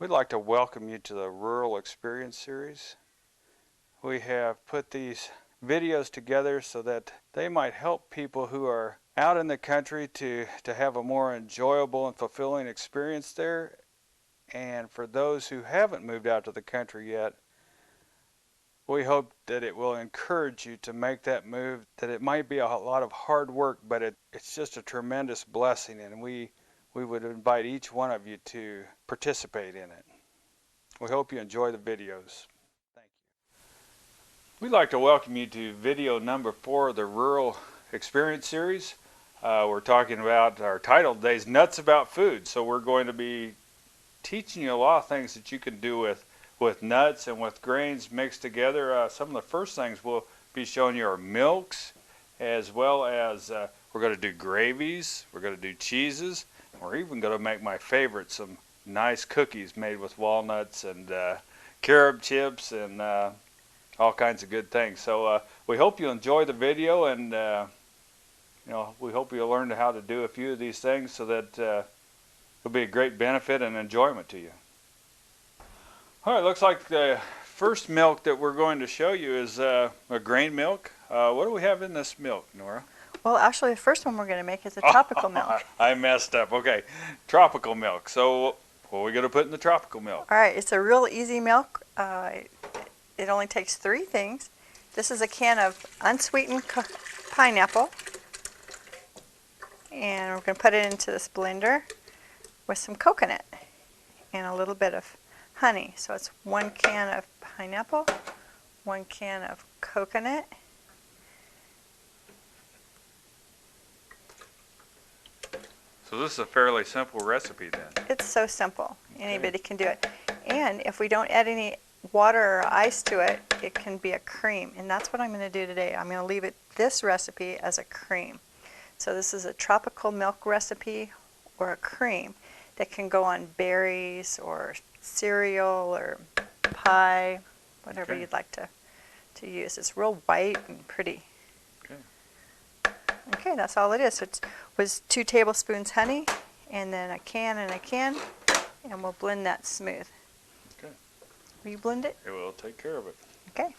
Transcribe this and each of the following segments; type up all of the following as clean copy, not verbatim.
We'd like to welcome you to the Rural Experience Series. We have put these videos together so that they might help people who are out in the country to have a more enjoyable and fulfilling experience there. And for those who haven't moved out to the country yet, we hope that it will encourage you to make that move, that it might be a lot of hard work, but it's just a tremendous blessing, and we would invite each one of you to participate in it. We hope you enjoy the videos. Thank you. We'd like to welcome you to video number 4 of the Rural Experience Series. We're talking about, our title today is Nuts About Food. So we're going to be teaching you a lot of things that you can do with nuts and with grains mixed together. Some of the first things we'll be showing you are milks, as well as we're going to do gravies, we're going to do cheeses, and we're even going to make my favorite, some nice cookies made with walnuts and carob chips and all kinds of good things. So we hope you enjoy the video, and we hope you'll learn how to do a few of these things so that it'll be a great benefit and enjoyment to you. All right, looks like the first milk that we're going to show you is a grain milk. What do we have in this milk, Nora? Well, actually, the first one we're going to make is a tropical milk. I messed up. Okay, tropical milk. So what are we going to put in the tropical milk? All right, it's a real easy milk. It only takes 3 things. This is a can of unsweetened pineapple. And we're going to put it into this blender with some coconut and a little bit of honey. So it's 1 can of pineapple, 1 can of coconut, so this is a fairly simple recipe then. It's so simple. Okay. Anybody can do it. And if we don't add any water or ice to it, it can be a cream. And that's what I'm going to do today. I'm going to leave this recipe as a cream. So this is a tropical milk recipe or a cream that can go on berries or cereal or pie, whatever you'd like to use. It's real white and pretty. Okay, that's all it is. So it was 2 tablespoons honey, and then a can and a can, and we'll blend that smooth. Okay. Will you blend it? It will take care of it. Okay.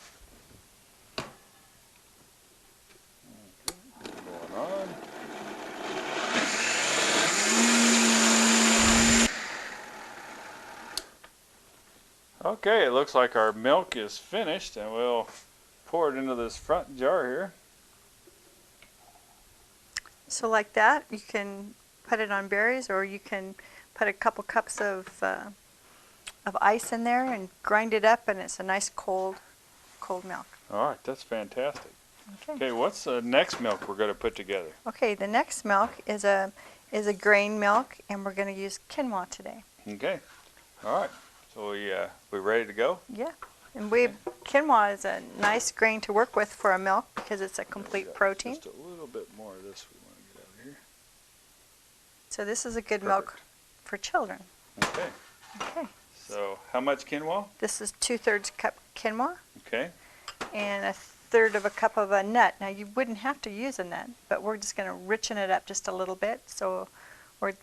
Going on. Okay, it looks like our milk is finished, and we'll pour it into this front jar here. So like that, you can put it on berries, or you can put a couple cups of ice in there and grind it up, and it's a nice cold milk. All right, that's fantastic. Okay. Okay, what's the next milk we're going to put together? Okay, the next milk is a grain milk, and we're going to use quinoa today. Okay, all right. So we ready to go? Yeah, and quinoa is a nice grain to work with for a milk because it's a complete protein. Just a little bit more of this we want to get out of here. So this is a good milk for children. Okay. Okay. So how much quinoa? This is 2/3 cup quinoa. Okay. And 1/3 of a cup of a nut. Now you wouldn't have to use a nut, but we're just going to richen it up just a little bit. So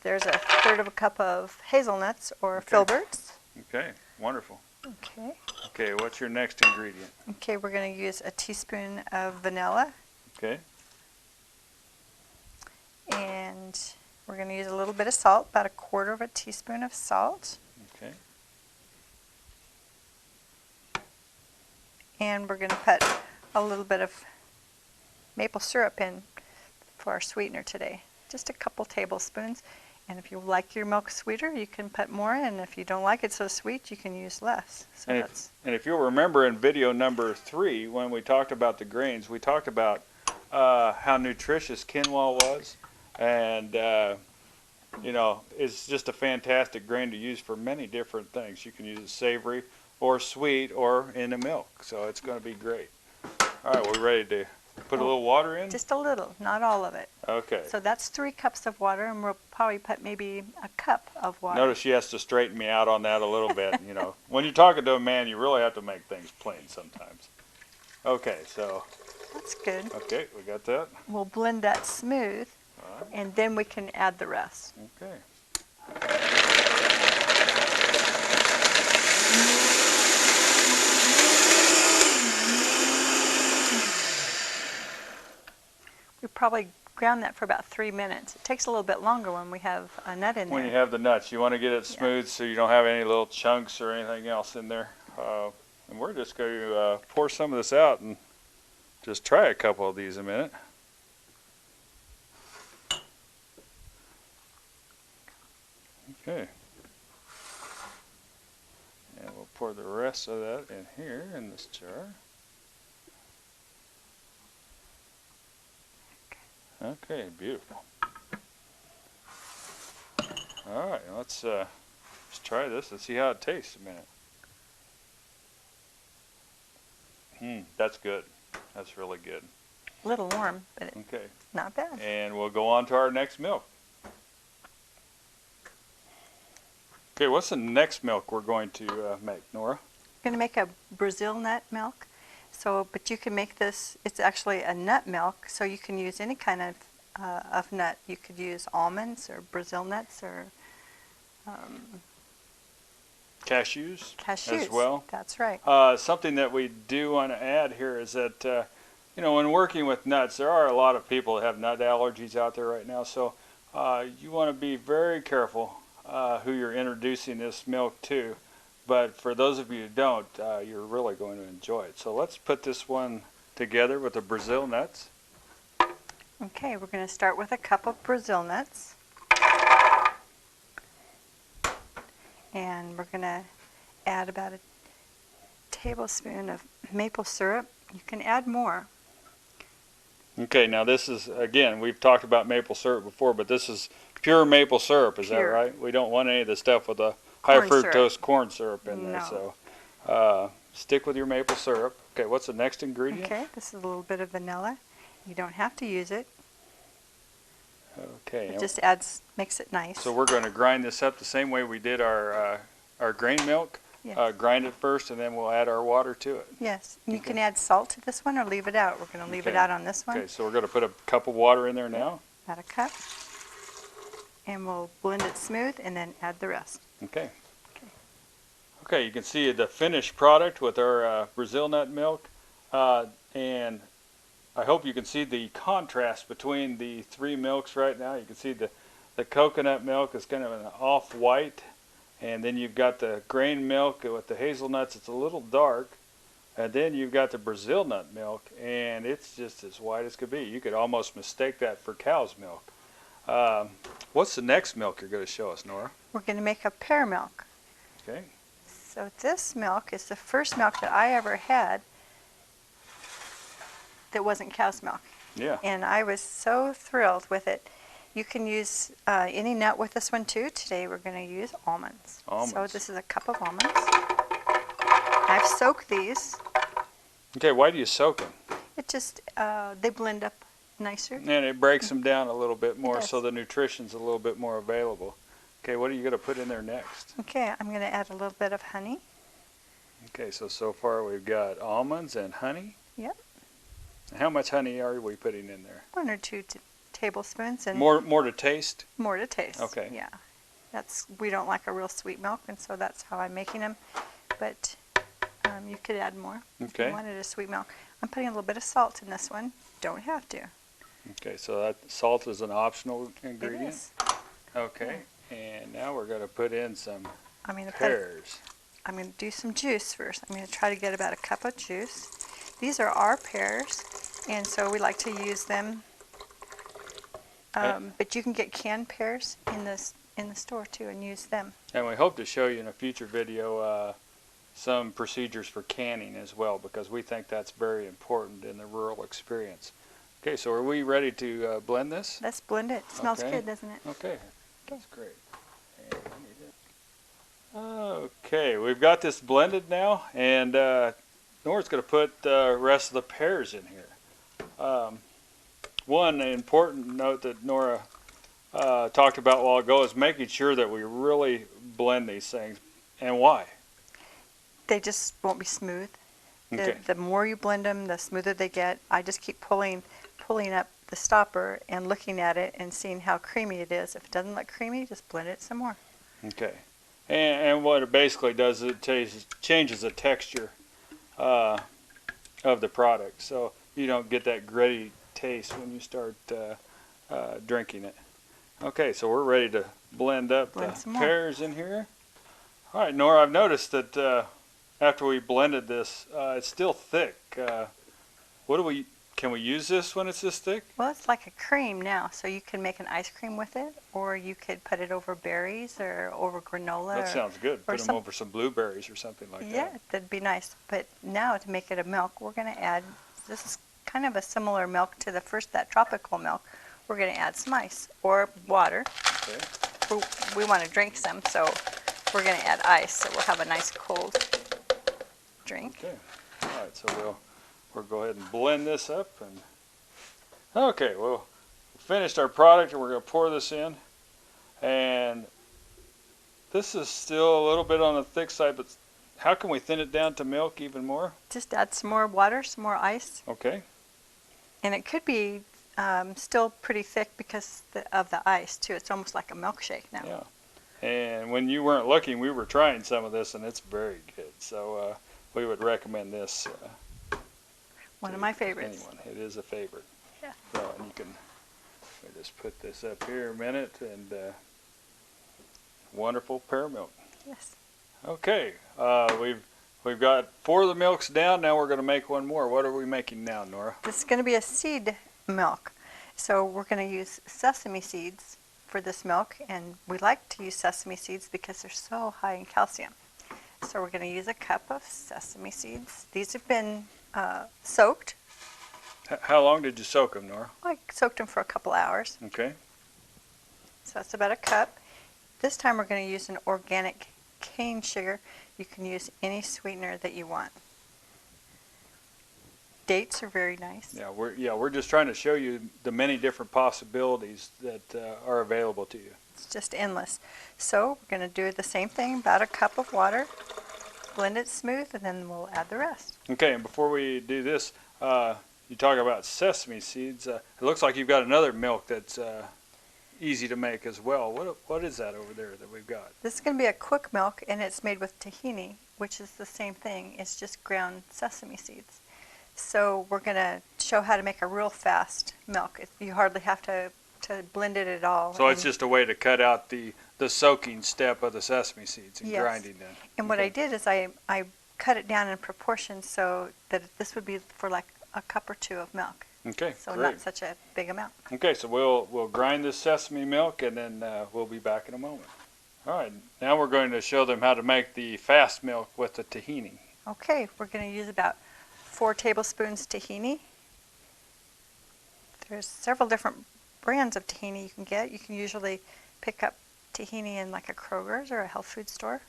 there's 1/3 of a cup of hazelnuts or filberts. Okay, wonderful. Okay. Okay, what's your next ingredient? Okay, we're going to use a teaspoon of vanilla. Okay. And we're going to use a little bit of salt, about 1/4 of a teaspoon of salt. Okay. And we're going to put a little bit of maple syrup in for our sweetener today. Just a couple tablespoons. And if you like your milk sweeter, you can put more in. If you don't like it so sweet, you can use less. So and if you'll remember in video number 3, when we talked about the grains, we talked about how nutritious quinoa was. And, it's just a fantastic grain to use for many different things. You can use it savory or sweet or in the milk. So it's going to be great. All right, we're ready to put a little water in? Just a little, not all of it. Okay. So that's 3 cups of water, and we'll probably put maybe a cup of water. Notice she has to straighten me out on that a little bit. When you're talking to a man, you really have to make things plain sometimes. Okay, so. That's good. Okay, we got that. We'll blend that smooth, and then we can add the rest. Okay. probably ground that for about 3 minutes. It takes a little bit longer when we have a nut in there. When you have the nuts, you want to get it smooth so you don't have any little chunks or anything else in there. And we're just going to pour some of this out and just try a couple of these a minute. Okay. And we'll pour the rest of that in here in this jar. Okay, beautiful. All right, let's try this and see how it tastes a minute. That's good. That's really good. A little warm, but Okay. not bad. And we'll go on to our next milk. Okay, what's the next milk we're going to make, Nora? I'm going to make a Brazil nut milk. So, but you can make this, it's actually a nut milk, so you can use any kind of nut. You could use almonds or Brazil nuts or Cashews cashews. as well. That's right. Something that we do want to add here is that, when working with nuts, there are a lot of people that have nut allergies out there right now. So you want to be very careful who you're introducing this milk to. But for those of you who don't, you're really going to enjoy it. So let's put this one together with the Brazil nuts. Okay, we're going to start with a cup of Brazil nuts. And we're going to add about a tablespoon of maple syrup. You can add more. Okay, now this is, again, we've talked about maple syrup before, but this is pure maple syrup, is that right? We don't want any of the stuff with the high fructose corn syrup in there. No. So stick with your maple syrup. Okay, what's the next ingredient? Okay, this is a little bit of vanilla. You don't have to use it. Okay. It just makes it nice. So we're going to grind this up the same way we did our grain milk. Yes. Grind it first, and then we'll add our water to it. Yes. You can add salt to this one or leave it out. We're going to leave it out on this one. Okay, so we're going to put a cup of water in there now. About a cup. And we'll blend it smooth and then add the rest. Okay. Okay, you can see the finished product with our Brazil nut milk. And I hope you can see the contrast between the three milks right now. You can see the coconut milk is kind of an off-white. And then you've got the grain milk with the hazelnuts. It's a little dark. And then you've got the Brazil nut milk, and it's just as white as could be. You could almost mistake that for cow's milk. What's the next milk you're going to show us, Nora? We're going to make a pear milk. Okay. So this milk is the first milk that I ever had that wasn't cow's milk. Yeah. And I was so thrilled with it. You can use any nut with this one too. Today we're going to use almonds. Almonds. So this is a cup of almonds. I've soaked these. Okay, why do you soak them? It just, they blend up nicer. And it breaks them down a little bit more, Yes. so the nutrition's a little bit more available. Okay, what are you going to put in there next? Okay, I'm going to add a little bit of honey. Okay, so far we've got almonds and honey. Yep. How much honey are we putting in there? 1 or 2 tablespoons. And More to taste? more to taste. Okay. Yeah. We don't like a real sweet milk, and so that's how I'm making them. But you could add more if Okay. you wanted a sweet milk. I'm putting a little bit of salt in this one. Don't have to. Okay, so that salt is an optional It ingredient? is. Okay, and now we're going to put in some I'm going to pears. I'm going to do some juice first. I'm going to try to get about a cup of juice. These are our pears, and so we like to use them. But you can get canned pears in the store too and use them. And we hope to show you in a future video some procedures for canning as well, because we think that's very important in the rural experience. Okay, so are we ready to blend this? Let's blend it. Smells Okay. good, doesn't it? Okay, that's great. And I need it. Okay, we've got this blended now, and Nora's going to put the rest of the pears in here. One important note that Nora talked about a while ago is making sure that we really blend these things. And why? They just won't be smooth. Okay. The more you blend them, the smoother they get. I just keep pulling up the stopper and looking at it and seeing how creamy it is. If it doesn't look creamy, just blend it some more. Okay. And what it basically does is it changes the texture of the product. So you don't get that gritty taste when you start drinking it. Okay, so we're ready to blend up the pears in here. All right, Nora, I've noticed that after we blended this, it's still thick. Can we use this when it's this thick? Well, it's like a cream now, so you can make an ice cream with it, or you could put it over berries or over granola. That sounds good. Put them over some blueberries or something like that. Yeah, that'd be nice. But now to make it a milk, we're going to add, this is kind of a similar milk to the first, that tropical milk. We're going to add some ice or water. Okay. We want to drink some, so we're going to add ice, so we'll have a nice cold drink. Okay. All right, so we'll go ahead and blend this up. And okay, well, we finished our product, and we're going to pour this in. And this is still a little bit on the thick side, but how can we thin it down to milk even more? Just add some more water, some more ice. Okay. And it could be still pretty thick because of the ice, too. It's almost like a milkshake now. Yeah. And when you weren't looking, we were trying some of this, and it's very good. So we would recommend this. One of my favorites. Anyone. It is a favorite. Yeah. So, and you can just put this up here a minute, and wonderful pear milk. Yes. Okay. We've got 4 of the milks down. Now we're going to make one more. What are we making now, Nora? This is going to be a seed milk. So we're going to use sesame seeds for this milk, and we like to use sesame seeds because they're so high in calcium. So we're going to use a cup of sesame seeds. These have been soaked. How long did you soak them, Nora? I soaked them for a couple hours. Okay. So that's about a cup. This time we're going to use an organic cane sugar. You can use any sweetener that you want. Dates are very nice. Yeah, we're just trying to show you the many different possibilities that are available to you. It's just endless. So we're going to do the same thing, about a cup of water, blend it smooth, and then we'll add the rest. Okay, and before we do this, you talk about sesame seeds. It looks like you've got another milk that's easy to make as well. What is that over there that we've got? This is going to be a quick milk, and it's made with tahini, which is the same thing. It's just ground sesame seeds. So we're going to show how to make a real fast milk. You hardly have to blend it at all. So it's just a way to cut out the soaking step of the sesame seeds and grinding them. And what I did is I cut it down in proportion so that this would be for like a cup or 2 of milk. Okay, so great. Not such a big amount. Okay, so we'll grind this sesame milk, and then we'll be back in a moment. All right, now we're going to show them how to make the fast milk with the tahini. Okay, we're going to use about 4 tablespoons tahini. There's several different brands of tahini you can get. You can usually pick up tahini in like a Kroger's or a health food store.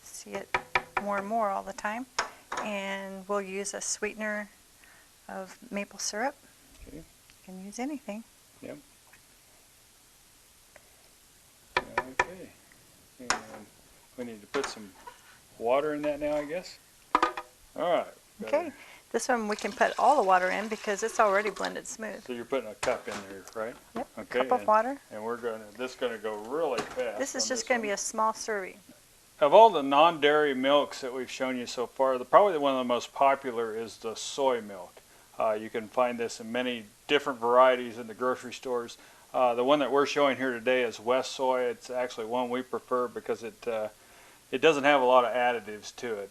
See it more and more all the time. And we'll use a sweetener of maple syrup. Okay. You can use anything. Yep. Okay. And we need to put some water in that now, I guess. All right. Okay. This one we can put all the water in because it's already blended smooth. So you're putting a cup in there, right? Yep. Okay. A cup of water. And this is going to go really fast. This is just going to be a small serving. Of all the non-dairy milks that we've shown you so far, probably one of the most popular is the soy milk. You can find this in many different varieties in the grocery stores. The one that we're showing here today is West Soy. It's actually one we prefer because it doesn't have a lot of additives to it.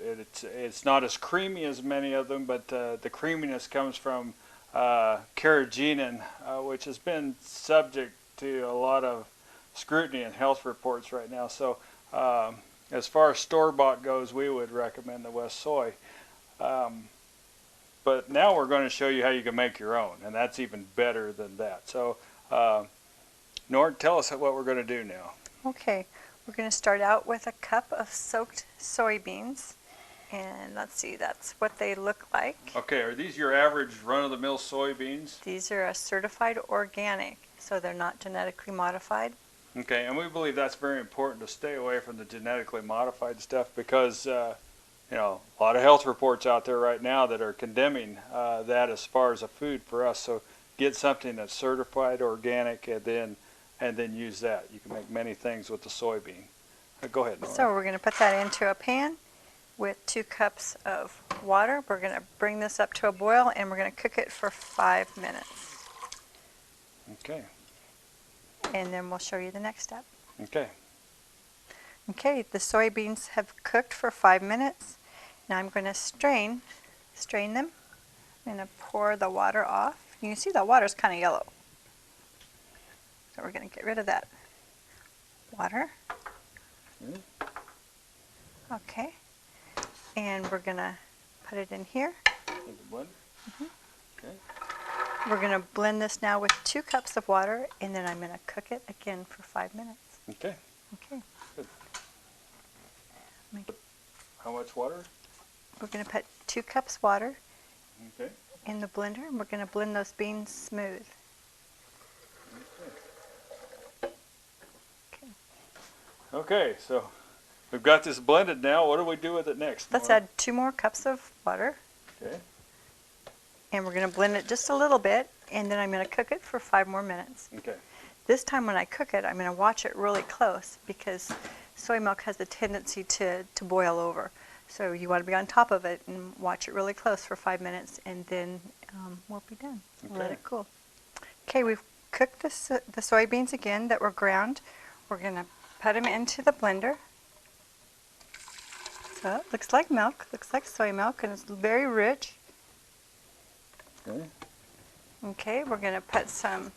It's not as creamy as many of them, but the creaminess comes from carrageenan, which has been subject to a lot of scrutiny in health reports right now. So as far as store-bought goes, we would recommend the West Soy. But now we're going to show you how you can make your own, and that's even better than that. So, Nord, tell us what we're going to do now. Okay, we're going to start out with a cup of soaked soybeans, and let's see, that's what they look like. Okay, are these your average run-of-the-mill soybeans? These are a certified organic, so they're not genetically modified. Okay, and we believe that's very important to stay away from the genetically modified stuff because you know, a lot of health reports out there right now that are condemning that as far as a food for us. So get something that's certified organic and then use that. You can make many things with the soybean. Go ahead, Nora. So we're going to put that into a pan with 2 cups of water. We're going to bring this up to a boil and we're going to cook it for 5 minutes. Okay. And then we'll show you the next step. Okay. Okay, the soybeans have cooked for 5 minutes. Now I'm going to strain them. I'm going to pour the water off. You can see the water's kind of yellow. So we're going to get rid of that water. Okay. And we're going to put it in here. Okay. We're going to blend this now with 2 cups of water, and then I'm going to cook it again for 5 minutes. Okay. Okay. Good. How much water? We're going to put 2 cups water Okay. in the blender, and we're going to blend those beans smooth. Okay. Okay, so we've got this blended now. What do we do with it next? Let's Nora? add 2 more cups of water, Okay. and we're going to blend it just a little bit, and then I'm going to cook it for 5 more minutes. Okay. This time when I cook it, I'm going to watch it really close because soy milk has a tendency to boil over. So you want to be on top of it and watch it really close for 5 minutes, and then we'll be done. Okay. Let it cool. Okay, we've cooked the soybeans again that were ground. We're going to put them into the blender. So it looks like milk, looks like soy milk, and it's very rich. Okay. Okay, we're going to put some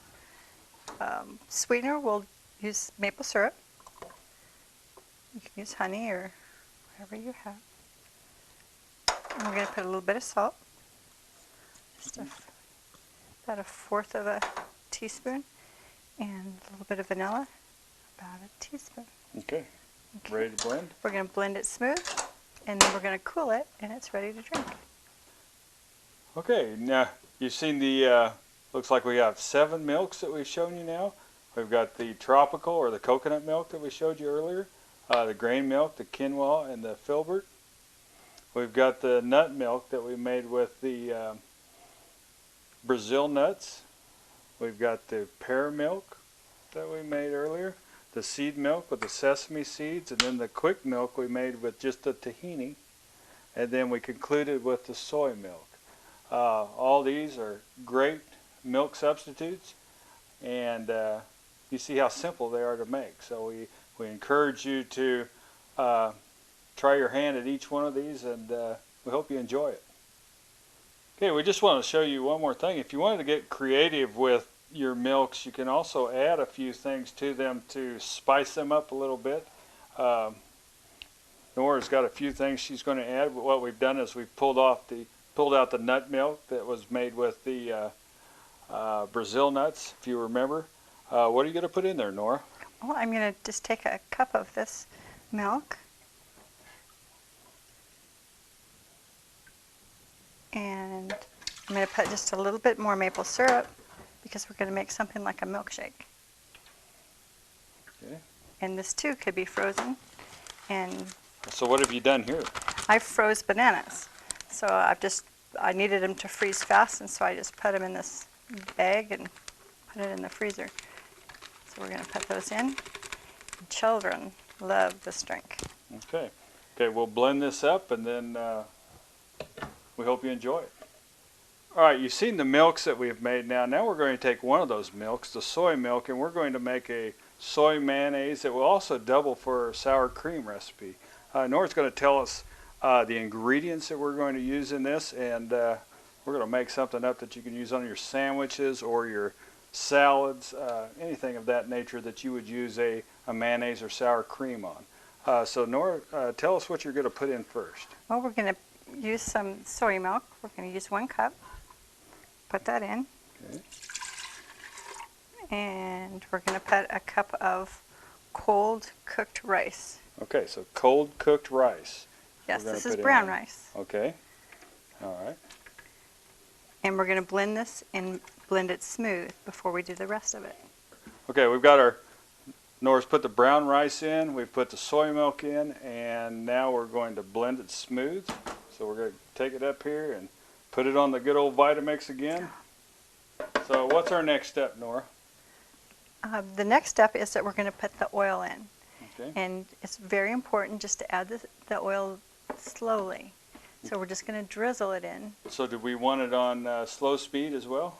sweetener. We'll use maple syrup. You can use honey or whatever you have. And we're going to put a little bit of salt. Just about 1/4 of a teaspoon. And a little bit of vanilla. About a teaspoon. Okay. Okay. Ready to blend? We're going to blend it smooth. And then we're going to cool it, and it's ready to drink. Okay, now you've seen the, looks like we have 7 milks that we've shown you now. We've got the tropical or the coconut milk that we showed you earlier, the grain milk, the quinoa, and the filbert. We've got the nut milk that we made with the Brazil nuts. We've got the pear milk that we made earlier, the seed milk with the sesame seeds, and then the quick milk we made with just the tahini, and then we concluded with the soy milk. All these are great milk substitutes, and you see how simple they are to make. So we encourage you to try your hand at each one of these, and we hope you enjoy it. Okay, we just want to show you one more thing. If you wanted to get creative with your milks, you can also add a few things to them to spice them up a little bit. Nora's got a few things she's going to add. What we've done is we've pulled out the nut milk that was made with the Brazil nuts, if you remember. What are you going to put in there, Nora? Well, I'm going to just take a cup of this milk. And I'm going to put just a little bit more maple syrup because we're going to make something like a milkshake. Okay. And this too could be frozen. And So what have you done here? I froze bananas. So I needed them to freeze fast, and so I just put them in this bag and put it in the freezer. So we're going to put those in. Children love this drink. Okay. Okay, we'll blend this up, and then we hope you enjoy it. All right, you've seen the milks that we've made now. Now we're going to take one of those milks, the soy milk, and we're going to make a soy mayonnaise that will also double for a sour cream recipe. Nora's going to tell us the ingredients that we're going to use in this, and we're going to make something up that you can use on your sandwiches or your salads, anything of that nature that you would use a mayonnaise or sour cream on. So Nora, tell us what you're going to put in first. Well, we're going to use some soy milk. We're going to use 1 cup. Put that in. Okay. And we're going to put a cup of cold cooked rice. Okay, so cold cooked rice. Yes, this is brown rice. Okay. All right. And we're going to blend this and blend it smooth before we do the rest of it. Okay, we've got Nora's put the brown rice in, we've put the soy milk in, and now we're going to blend it smooth. So we're going to take it up here and put it on the good old Vitamix again. So what's our next step, Nora? The next step is that we're going to put the oil in. Okay. And it's very important just to add the oil slowly. So we're just going to drizzle it in. So do we want it on slow speed as well?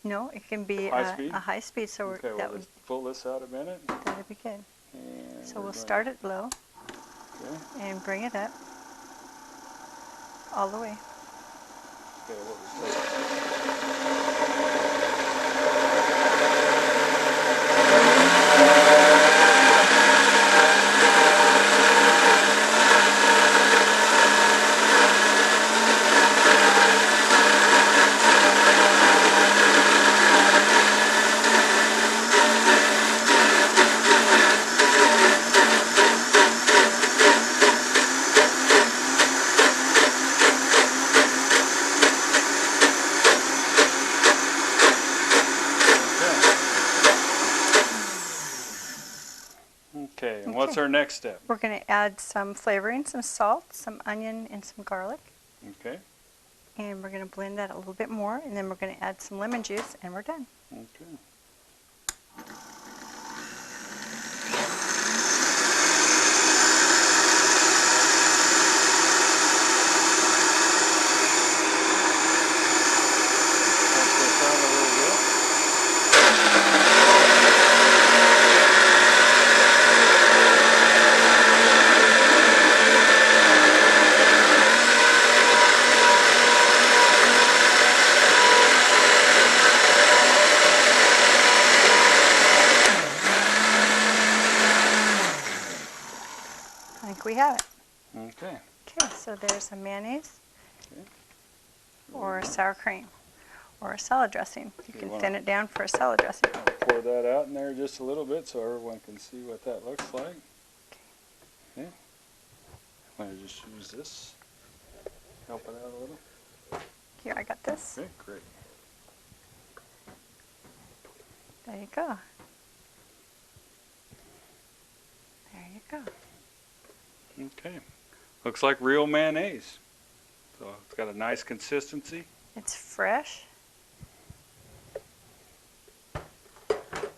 No, it can be High speed? a high speed, so Okay, that well, would let's pull this out a minute. that'd be good. And So we're we'll going- start it low Okay. and bring it up all the way. Okay, we'll just take Okay, and what's Okay. our next step? We're going to add some flavoring, some salt, some onion, and some garlic. Okay, And we're going to blend that a little bit more, and then we're going to add some lemon juice, and we're done. okay. That's the sound a little bit. I think we have it. Okay. Okay, so there's a mayonnaise Okay. or a sour cream or a salad dressing. You You can wanna- thin it down for a salad dressing. Pour that out in there just a little bit so everyone can see what that looks like. Okay. I'm going to just use this. Help it out a little. Here, I got this. Okay, great. There you go. There you go. Okay. Looks like real mayonnaise. So it's got a nice consistency. It's fresh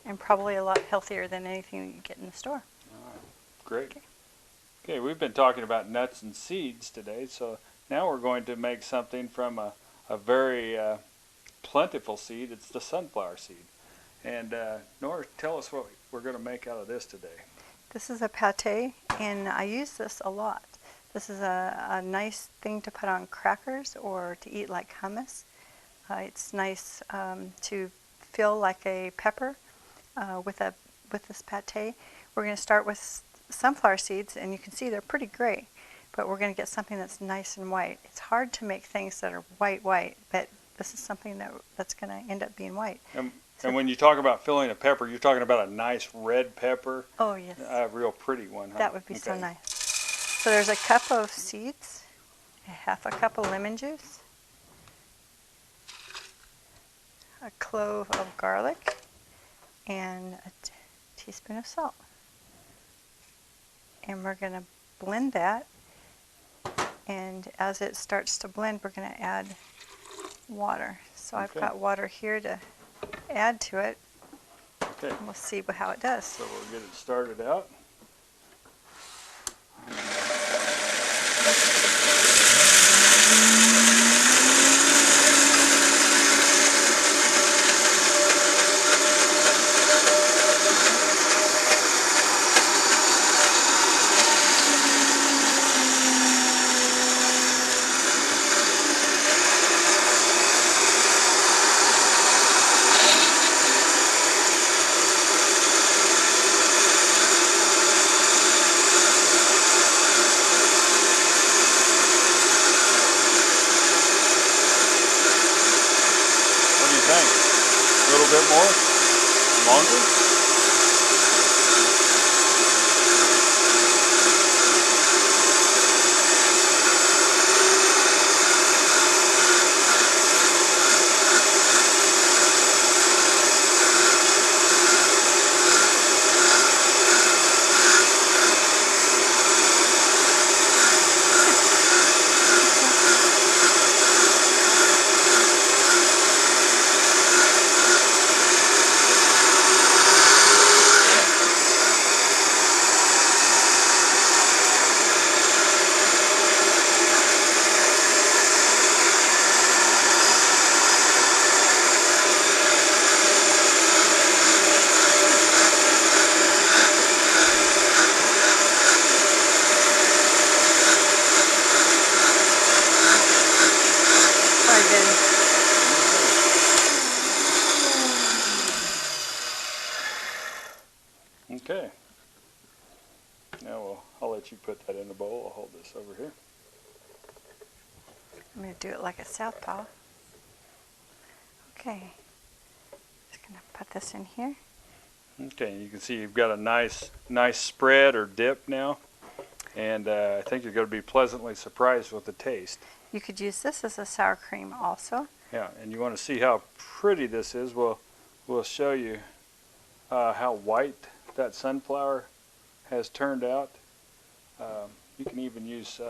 and probably a lot healthier than anything you get in the store. Great. Okay. Okay, we've been talking about nuts and seeds today, so now we're going to make something from a very plentiful seed. It's the sunflower seed. And Nora, tell us what we're going to make out of this today. This is a pate, and I use this a lot. This is a nice thing to put on crackers or to eat like hummus. It's nice to feel like a pepper with this pate. We're going to start with sunflower seeds, and you can see they're pretty gray, but we're going to get something that's nice and white. It's hard to make things that are white, but this is something that's going to end up being white. And when you talk about filling a pepper, you're talking about a nice red pepper, Oh, yes. a real pretty one, huh? That would be so Okay. nice. So there's a cup of seeds, half a cup of lemon juice, a clove of garlic, and a teaspoon of salt. And we're going to blend that. And as it starts to blend, we're going to add water. So I've Okay. got water here to add to it. Okay, And we'll see how it does. so we'll get it started out. What do you think? A little bit more? Longer? Now I'll let you put that in the bowl. I'll hold this over here. I'm going to do it like a southpaw. Okay. Just going to put this in here. Okay, you can see you've got a nice spread or dip now, and I think you're going to be pleasantly surprised with the taste. You could use this as a sour cream also. Yeah, and you want to see how pretty this is. We'll show you how white that sunflower has turned out. You can even use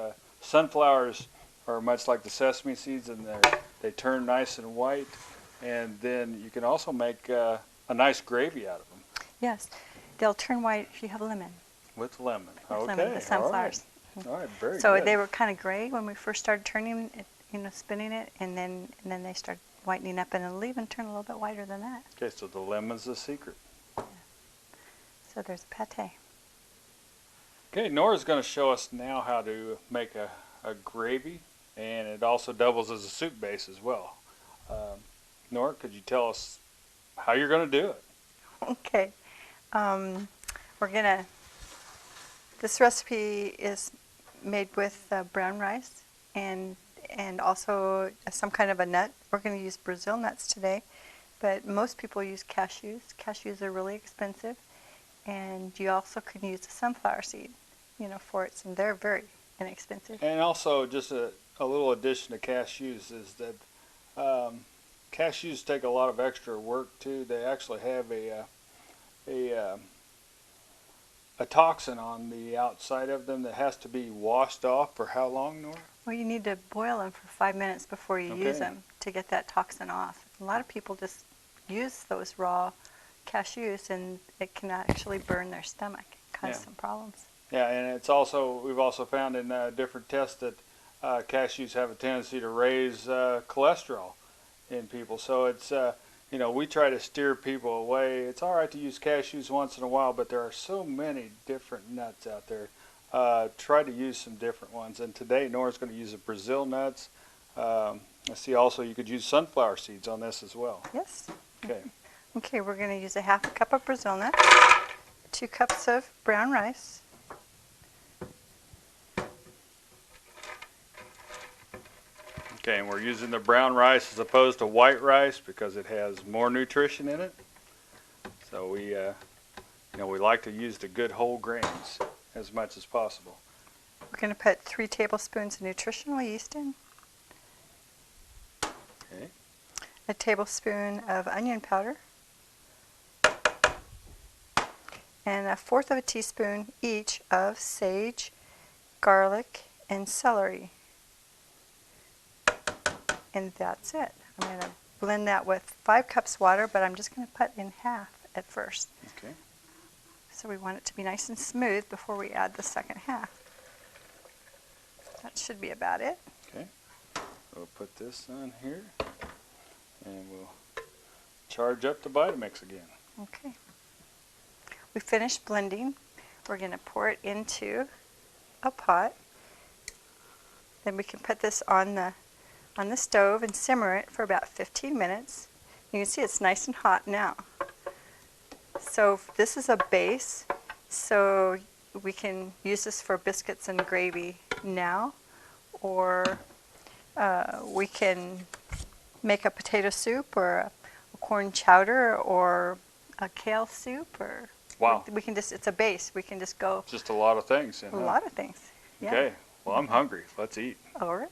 sunflowers are much like the sesame seeds, and they turn nice and white, and then you can also make a nice gravy out of them. Yes, they'll turn white if you have lemon. With lemon. With Okay. lemon, the sunflowers. All right, very So good. they were kind of gray when we first started turning it, spinning it, and then they started whitening up, and it'll even turn a little bit whiter than that. Okay, so the lemon's the secret. So there's pate. Okay, Nora's going to show us now how to make a gravy, and it also doubles as a soup base as well. Nora, could you tell us how you're going to do it? Okay. This recipe is made with brown rice and also some kind of a nut. We're going to use Brazil nuts today, but most people use cashews. Cashews are really expensive, and you also can use a sunflower seed, for it, and they're very inexpensive. And also, just a little addition to cashews is that cashews take a lot of extra work too. They actually have a toxin on the outside of them that has to be washed off. For how long, Nora? Well, you need to boil them for 5 minutes before you use Okay. them to get that toxin off. A lot of people just use those raw cashews, and it can actually burn their stomach, cause some problems. Yeah, and we've also found in different tests that cashews have a tendency to raise cholesterol in people. So it's we try to steer people away. It's all right to use cashews once in a while, but there are so many different nuts out there. Try to use some different ones. And today, Nora's going to use the Brazil nuts. I see also you could use sunflower seeds on this as well. Yes. Okay. Okay, we're going to use a half a cup of Brazil nuts, 2 cups of brown rice, Okay, and we're using the brown rice as opposed to white rice because it has more nutrition in it. So we like to use the good whole grains as much as possible. We're going to put 3 tablespoons of nutritional yeast in, Okay. a tablespoon of onion powder, and 1/4 of a teaspoon each of sage, garlic, and celery. And that's it. I'm going to blend that with 5 cups water, but I'm just going to put in half at first. Okay. So we want it to be nice and smooth before we add the second half. That should be about it. Okay. We'll put this on here, and we'll charge up the Vitamix again. Okay. We finished blending. We're going to pour it into a pot. Then we can put this on the stove and simmer it for about 15 minutes. You can see it's nice and hot now. So this is a base, so we can use this for biscuits and gravy now, or we can make a potato soup or a corn chowder or a kale soup, or Wow. we can just, it's a base. We can just go Just a lot of things. a lot of things. Yeah. Okay. Well, I'm hungry. Let's eat. All right.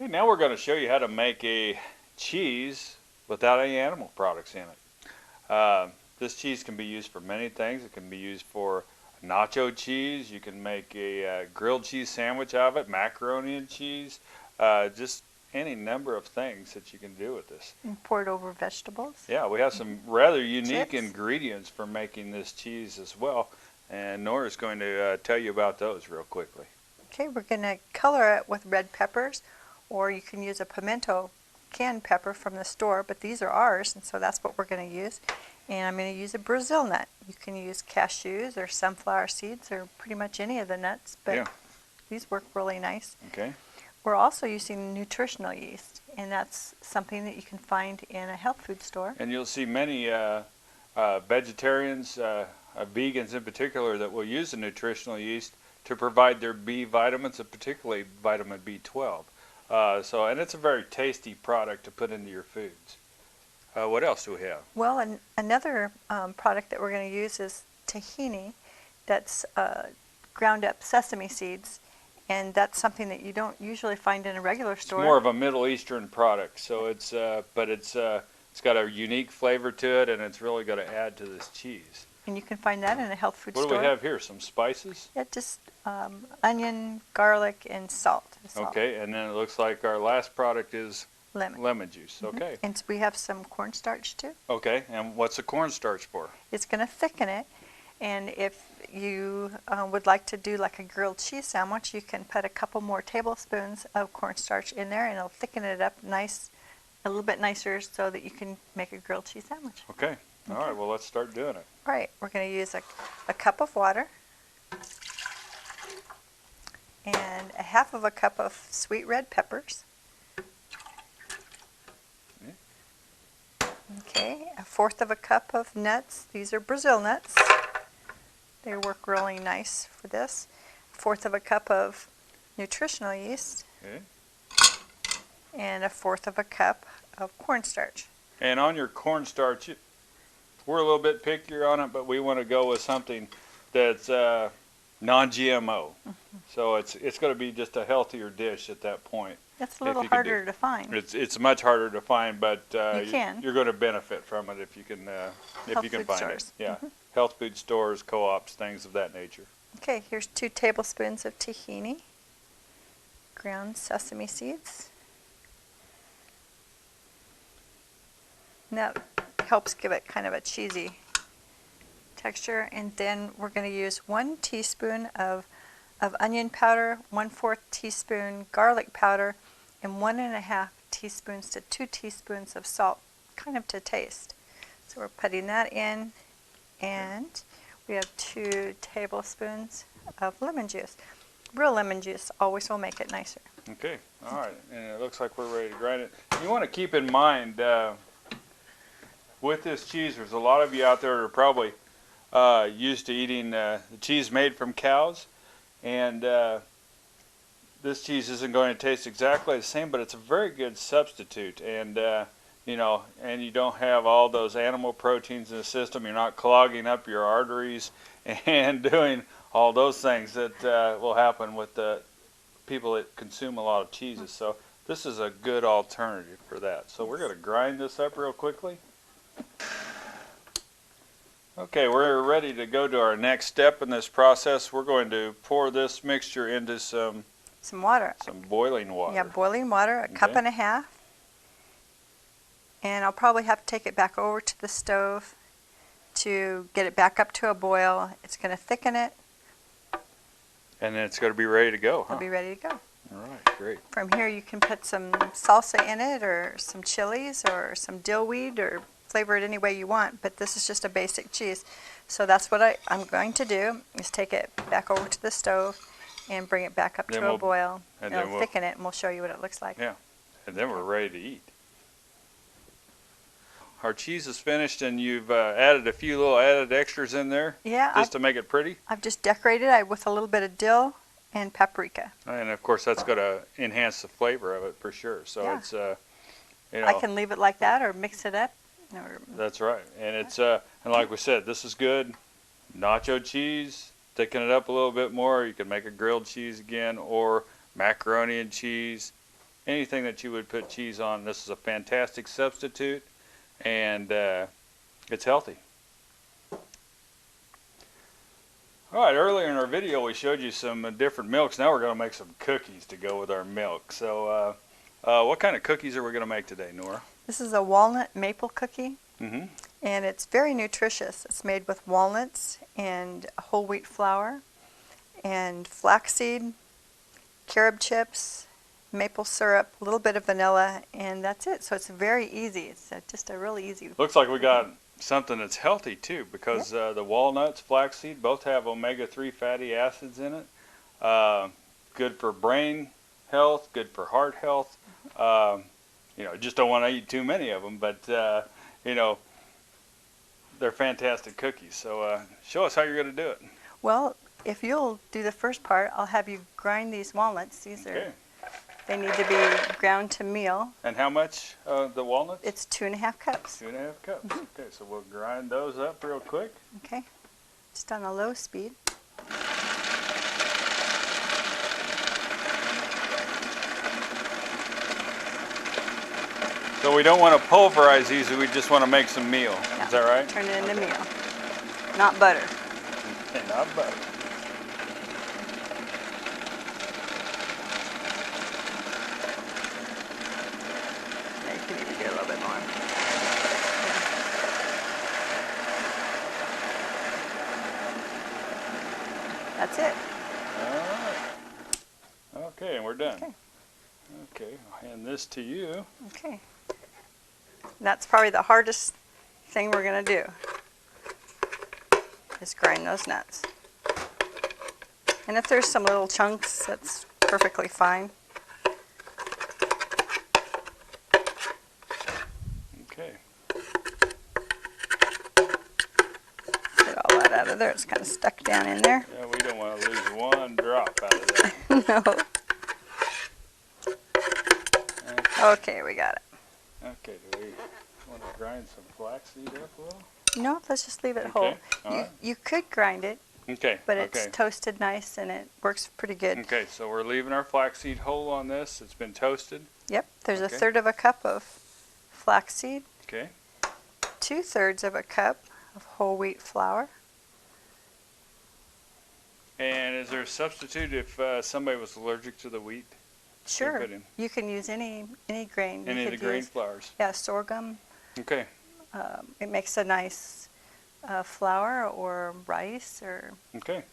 Okay, now we're going to show you how to make a cheese without any animal products in it. This cheese can be used for many things. It can be used for nacho cheese. You can make a grilled cheese sandwich out of it, macaroni and cheese, just any number of things that you can do with this. And pour it over vegetables. Yeah, we have some rather unique Chips. ingredients for making this cheese as well, and Nora's going to tell you about those real quickly. Okay, we're going to color it with red peppers, or you can use a pimento canned pepper from the store, but these are ours, and so that's what we're going to use. And I'm going to use a Brazil nut. You can use cashews or sunflower seeds or pretty much any of the nuts, but Yeah. these work really nice. Okay. We're also using nutritional yeast, and that's something that you can find in a health food store. And you'll see many vegetarians vegans in particular that will use the nutritional yeast to provide their B vitamins, and particularly vitamin B12. And it's a very tasty product to put into your foods. What else do we have? Well, another product that we're going to use is tahini. That's ground up sesame seeds, and that's something that you don't usually find in a regular store. It's more of a Middle Eastern product, so it's got a unique flavor to it, and it's really going to add to this cheese. And you can find that in a health food store. What do we have here? Some spices? Yeah, just onion, garlic, and salt. Okay, and then it looks like our last product is lemon juice. Okay. And we have some cornstarch too. Okay, and what's the cornstarch for? It's going to thicken it. And if you would like to do like a grilled cheese sandwich, you can put a couple more tablespoons of cornstarch in there, and it'll thicken it up nice, a little bit nicer, so that you can make a grilled cheese sandwich. Okay. All right, well, let's start doing it. All right, we're going to use a cup of water and a half of a cup of sweet red peppers. Okay, a fourth of a cup of nuts. These are Brazil nuts. They work really nice for this. A fourth of a cup of nutritional yeast. Okay. And a fourth of a cup of cornstarch. And on your cornstarch, we're a little bit pickier on it, but we want to go with something that's non-GMO. So it's going to be just a healthier dish at that point. That's a little harder to find. It's much harder to find, but you're going to benefit from it if you can find stores. it. Yeah, health food stores, co-ops, things of that nature. Okay, here's 2 tablespoons of tahini, ground sesame seeds. And that helps give it kind of a cheesy texture. And then we're going to use 1 teaspoon of onion powder, 1/4 teaspoon garlic powder, and 1.5 teaspoons to 2 teaspoons of salt, kind of to taste. So we're putting that in, and we have 2 tablespoons of lemon juice. Real lemon juice always will make it nicer. Okay, all right, and it looks like we're ready to grind it. You want to keep in mind with this cheese, there's a lot of you out there that are probably used to eating the cheese made from cows, and this cheese isn't going to taste exactly the same, but it's a very good substitute. And and you don't have all those animal proteins in the system. You're not clogging up your arteries and doing all those things that will happen with the people that consume a lot of cheeses. So this is a good alternative for that. So we're going to grind this up real quickly. Okay, we're ready to go to our next step in this process. We're going to pour this mixture into some water. Some boiling water. Yeah, boiling water, a cup and a half. And I'll probably have to take it back over to the stove to get it back up to a boil. It's going to thicken it. And then it's going to be ready to go, huh? It'll be ready to go. All right, great. From here you can put some salsa in it, or some chilies, or some dill weed, or flavor it any way you want, but this is just a basic cheese. So that's what I'm going to do, is take it back over to the stove and bring it back up to a boil. And it'll thicken it, and we'll show you what it looks like. Yeah, and then we're ready to eat. Our cheese is finished, and you've added a few little added extras in there, just to make it pretty. I've just decorated it with a little bit of dill and paprika. And of course, that's going to enhance the flavor of it for sure. So it's, I can leave it like that or mix it up. That's right, and it's and like we said, this is good. Nacho cheese, thicken it up a little bit more. You can make a grilled cheese again, or macaroni and cheese, anything that you would put cheese on. This is a fantastic substitute, and it's healthy. All right, earlier in our video we showed you some different milks. Now we're going to make some cookies to go with our milk. So what kind of cookies are we going to make today, Nora? This is a walnut maple cookie, and it's very nutritious. It's made with walnuts and whole wheat flour and flaxseed, carob chips, maple syrup, a little bit of vanilla, and that's it. So it's very easy. It's just a really easy. Looks like we got something that's healthy too, because the walnuts, flaxseed, both have omega-3 fatty acids in it. Good for brain health, good for heart health. Just don't want to eat too many of them, but they're fantastic cookies. So show us how you're going to do it. Well, if you'll do the first part, I'll have you grind these walnuts. Okay. They need to be ground to meal. And how much the walnuts? It's 2.5 cups. 2.5 cups. Okay, so we'll grind those up real quick. Okay, just on a low speed. So we don't want to pulverize these, we just want to make some meal. Yeah. Is that right? Turn it into meal, not butter. Okay, not butter. Yeah, you can even get a little bit more. That's it. All right. Okay, and we're done. Okay. Okay, I'll hand this to you. Okay. That's probably the hardest thing we're going to do, is grind those nuts. And if there's some little chunks, that's perfectly fine. Okay. Get all that out of there. It's kind of stuck down in there. Yeah, we don't want to lose one drop out of that. No. Okay, we got it. Okay, do we want to grind some flaxseed up a little? No, let's just leave it Okay, whole. all right. You could grind it, Okay, but it's okay. toasted nice and it works pretty good. Okay, so we're leaving our flaxseed whole on this. It's been toasted. Yep, there's Okay. 1/3 of a cup of flaxseed, Okay. 2/3 of a cup of whole wheat flour. And is there a substitute if somebody was allergic to the wheat? Sure, put in? you can use any grain. You Any of the could grain use, flours? yeah, sorghum. Okay. It makes a nice flour, or rice, or Okay.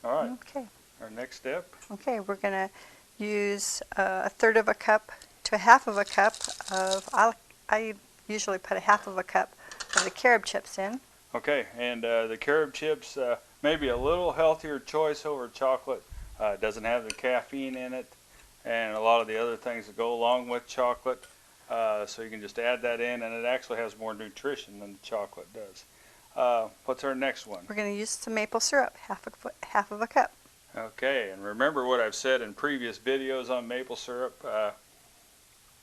All right. okay. Our next step. Okay, we're gonna use 1/3 of a cup to 1/2 of a cup of. I usually put 1/2 of a cup of the carob chips in. Okay, and the carob chips, maybe a little healthier choice over chocolate. It doesn't have the caffeine in it, and a lot of the other things that go along with chocolate. So you can just add that in, and it actually has more nutrition than the chocolate does. What's our next one? We're gonna use some maple syrup, 1/2 of a cup. Okay, and remember what I've said in previous videos on maple syrup.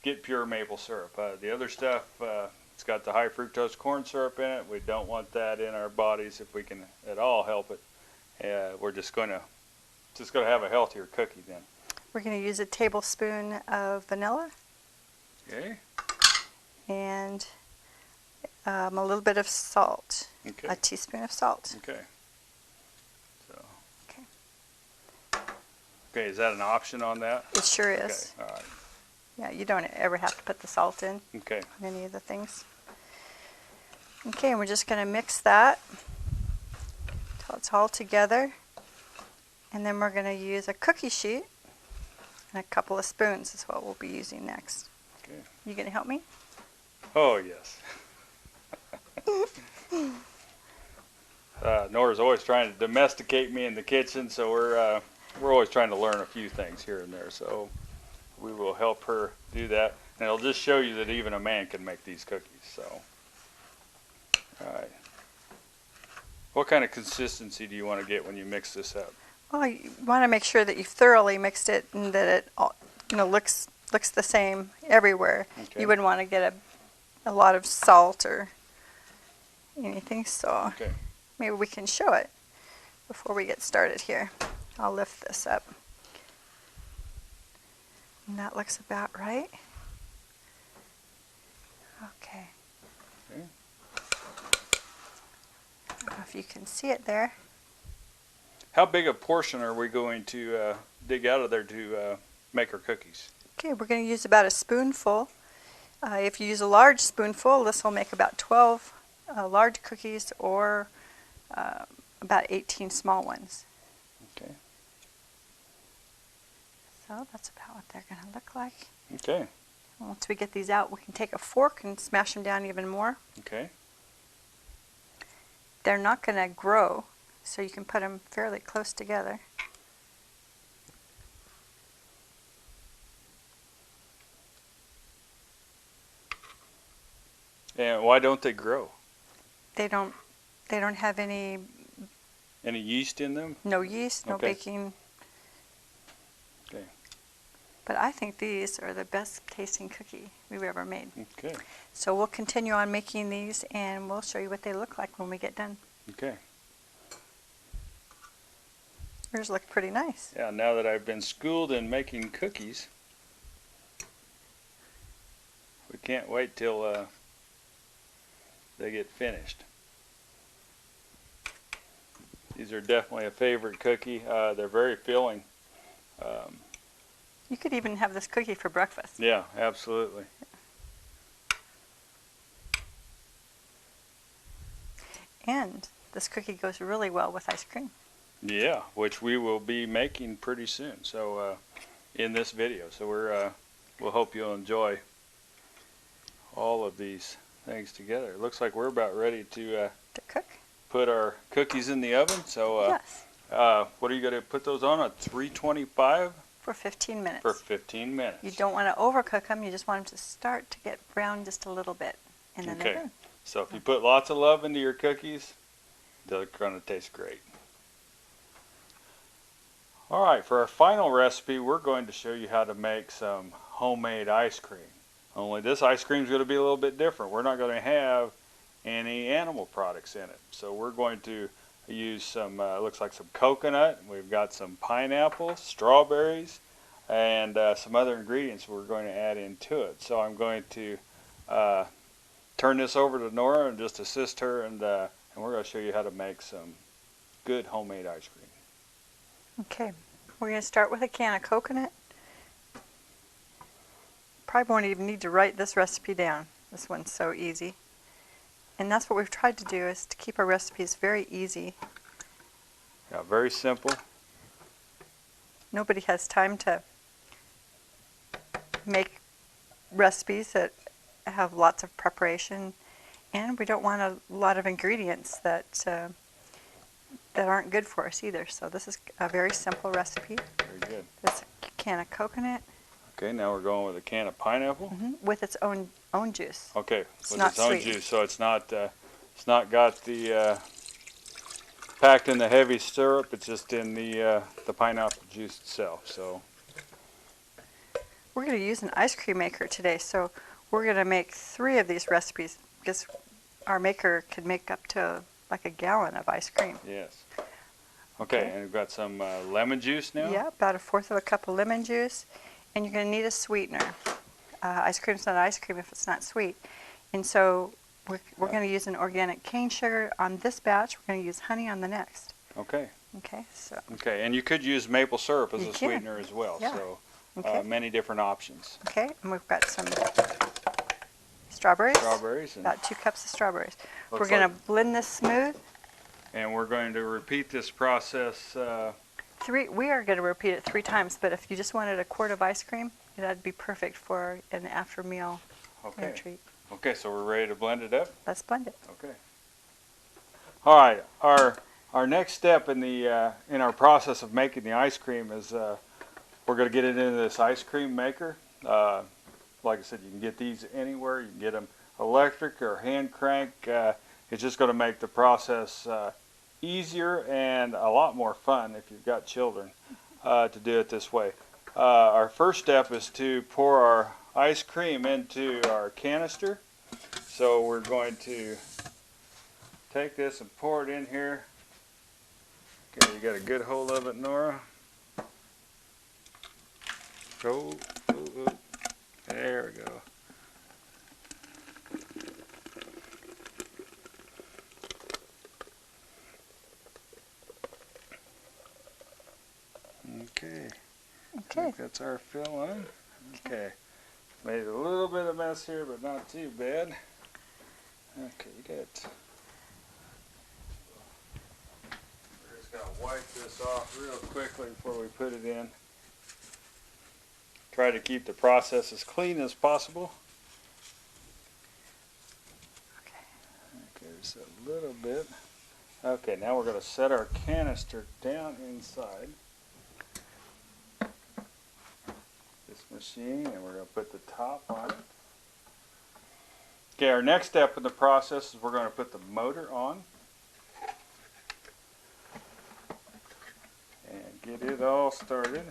Get pure maple syrup. The other stuff, it's got the high fructose corn syrup in it. We don't want that in our bodies if we can at all help it. We're just going to have a healthier cookie then. We're gonna use a tablespoon of vanilla Okay. and a little bit of salt. Okay. A teaspoon of salt. Okay. So. Okay. Okay. Is that an option on that? It sure is. Okay. All right. Yeah, you don't ever have to put the salt in Okay. on any of the things. Okay, and we're just going to mix that until it's all together. And then we're going to use a cookie sheet and a couple of spoons is what we'll be using next. Okay. You going to help me? Oh yes. Nora's always trying to domesticate me in the kitchen, so we're always trying to learn a few things here and there. So we will help her do that, and it'll just show you that even a man can make these cookies. So, all right. What kind of consistency do you want to get when you mix this up? Well, you want to make sure that you've thoroughly mixed it and that it all, looks the same everywhere. Okay. You wouldn't want to get a lot of salt or anything, so Okay. maybe we can show it before we get started here. I'll lift this up. And that looks about right. Okay. Okay. I don't know if you can see it there. How big a portion are we going to dig out of there to make our cookies? Okay, we're going to use about a spoonful. If you use a large spoonful, this will make about 12 large cookies, or about 18 small ones. Okay. So that's about what they're going to look like. Okay. Once we get these out, we can take a fork and smash them down even more. Okay. They're not going to grow, so you can put them fairly close together. And why don't they grow? They don't have any yeast in them? no yeast, no Okay. baking. Okay. But I think these are the best tasting cookie we've ever made. Okay. So we'll continue on making these, and we'll show you what they look like when we get done. Okay. Yours look pretty nice. Yeah, now that I've been schooled in making cookies, we can't wait till they get finished. These are definitely a favorite cookie. They're very filling. You could even have this cookie for breakfast. Yeah, absolutely. And this cookie goes really well with ice cream. Yeah, which we will be making pretty soon. So in this video, so we'll hope you'll enjoy all of these things together. It looks like we're about ready to cook. put our cookies in the oven. So Yes. what are you going to put those on at 325? For 15 minutes. For 15 minutes. You don't want to overcook them. You just want them to start to get brown just a little bit, and then they're Okay. done. So if you put lots of love into your cookies, they're going to taste great. All right, for our final recipe, we're going to show you how to make some homemade ice cream. Only this ice cream is going to be a little bit different. We're not going to have any animal products in it. So we're going to use some, looks like some coconut. We've got some pineapple, strawberries, and some other ingredients we're going to add into it. So I'm going to turn this over to Nora and just assist her, and we're going to show you how to make some good homemade ice cream. Okay, we're going to start with a can of coconut. Probably won't even need to write this recipe down. This one's so easy. And that's what we've tried to do, is to keep our recipes very easy. Yeah, very simple. Nobody has time to make recipes that have lots of preparation, and we don't want a lot of ingredients that aren't good for us either. So this is a very simple recipe. Very good. This can of coconut. Okay, now we're going with a can of pineapple. With its own juice. Okay, It's with not its own sweet. juice, so it's not got the packed in the heavy syrup. It's just in the pineapple juice itself. So We're going to use an ice cream maker today, so we're going to make 3 of these recipes because our maker could make up to like a gallon of ice cream. yes. Okay, Okay. and we've got some lemon juice now. Yeah, about 1/4 of a cup of lemon juice, and you're going to need a sweetener. Ice cream's not ice cream if it's not sweet, and so we're going to use an organic cane sugar on this batch. We're going to use honey on the next. Okay. Okay, so Okay, and you could use maple syrup as You a can. sweetener as well. Yeah. So Okay. many different options. okay, and we've got some strawberries. Strawberries, and About 2 cups of strawberries. We're looks going like- to blend this smooth. and we're going to repeat this process. We are going to repeat it 3 times, but if you just wanted a quart of ice cream, that'd be perfect for an after meal Okay. treat. Okay, so we're ready to blend it up. Let's blend it. Okay. All right. Our next step in the in our process of making the ice cream is we're going to get it into this ice cream maker. Like I said, you can get these anywhere. You can get them electric or hand crank. It's just going to make the process easier and a lot more fun if you've got children to do it this way. Our first step is to pour our ice cream into our canister. So we're going to take this and pour it in here. Okay, you got a good hold of it, Nora. Go. Ooh. There we go. Okay. I Okay. think that's our fill in. Okay. Made a little bit of mess here, but not too bad. Okay, good. We're just going to wipe this off real quickly before we put it in. Try to keep the process as clean as possible. Okay, just a little bit. Okay, now we're going to set our canister down inside this machine, and we're going to put the top on it. Okay, our next step in the process is we're going to put the motor on and get it all started.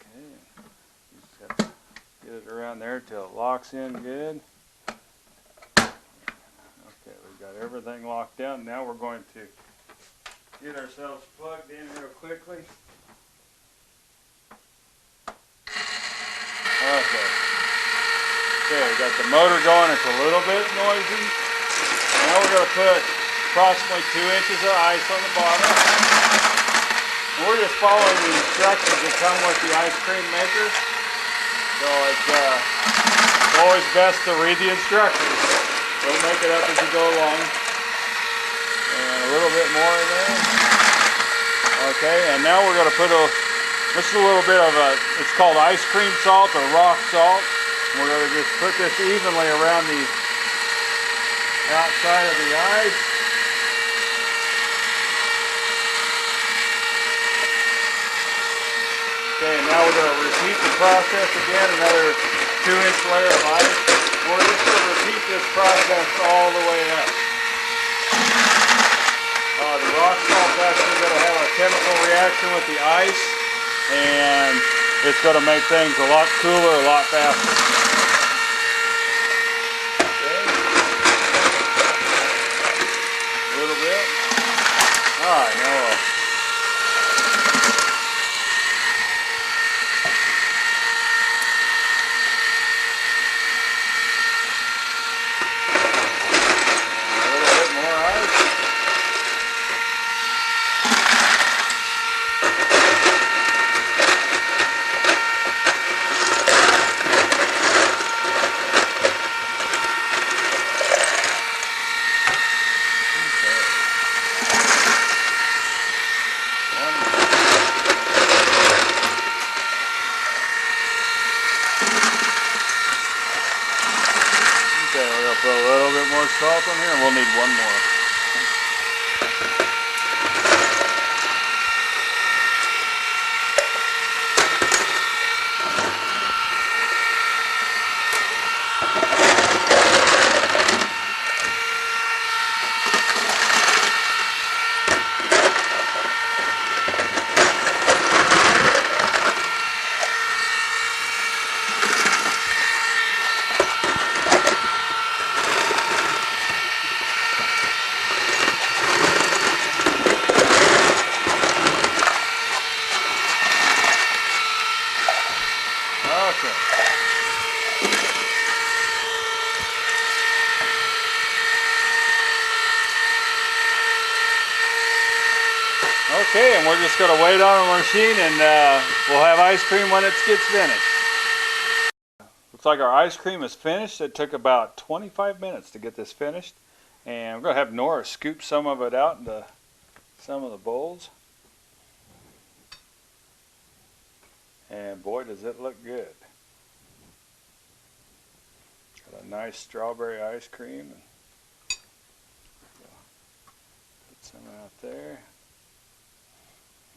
Okay, just have to get it around there until it locks in good. Okay, we've got everything locked down. Now we're going to get ourselves plugged in real quickly. Okay. Okay, we got the motor going. It's a little bit noisy. Now we're going to put approximately 2 inches of ice on the bottom. And we're just following the instructions that come with the ice cream maker. So it's always best to read the instructions. Don't make it up as you go along. And a little bit more in there. Okay, and now we're going to put this is a little bit of it's called ice cream salt or rock salt. And we're going to just put this evenly around the outside of the ice. Okay, and now we're going to repeat the process again, another 2-inch layer of ice. We're just going to repeat this process all the way up. The rock salt is actually going to have a chemical reaction with the ice, and it's going to make things a lot cooler, a lot faster. Okay. A little bit. Alright, now we'll put a little bit more salt on here, and we'll need one more. Okay, and we're just going to wait on the machine, and we'll have ice cream when it gets finished. Looks like our ice cream is finished. It took about 25 minutes to get this finished. And we're going to have Nora scoop some of it out into some of the bowls. And boy, does it look good. Got a nice strawberry ice cream. Put some out there.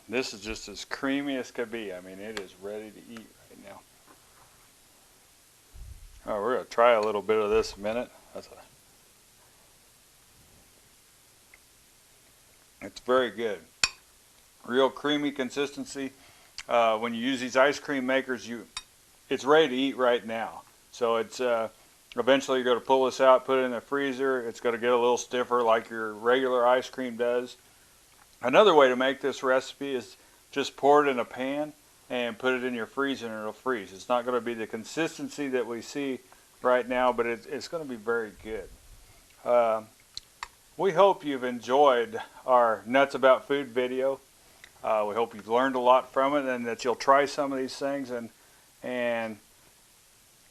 This is just as creamy as could be. I mean, it is ready to eat right now. All right, we're going to try a little bit of this in a minute. It's very good. Real creamy consistency. When you use these ice cream makers, it's ready to eat right now. So it's eventually you're going to pull this out, put it in the freezer. It's going to get a little stiffer like your regular ice cream does. Another way to make this recipe is just pour it in a pan and put it in your freezer and it'll freeze. It's not going to be the consistency that we see right now, but it's going to be very good. We hope you've enjoyed our Nuts About Food video. We hope you've learned a lot from it and that you'll try some of these things. And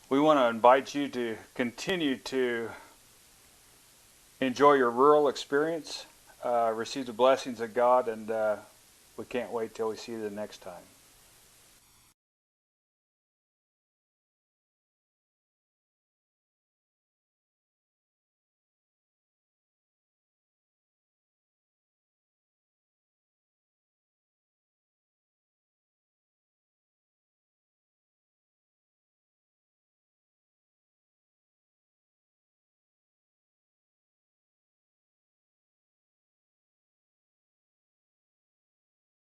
we want to invite you to continue to enjoy your rural experience. Receive the blessings of God, and we can't wait till we see you the next time.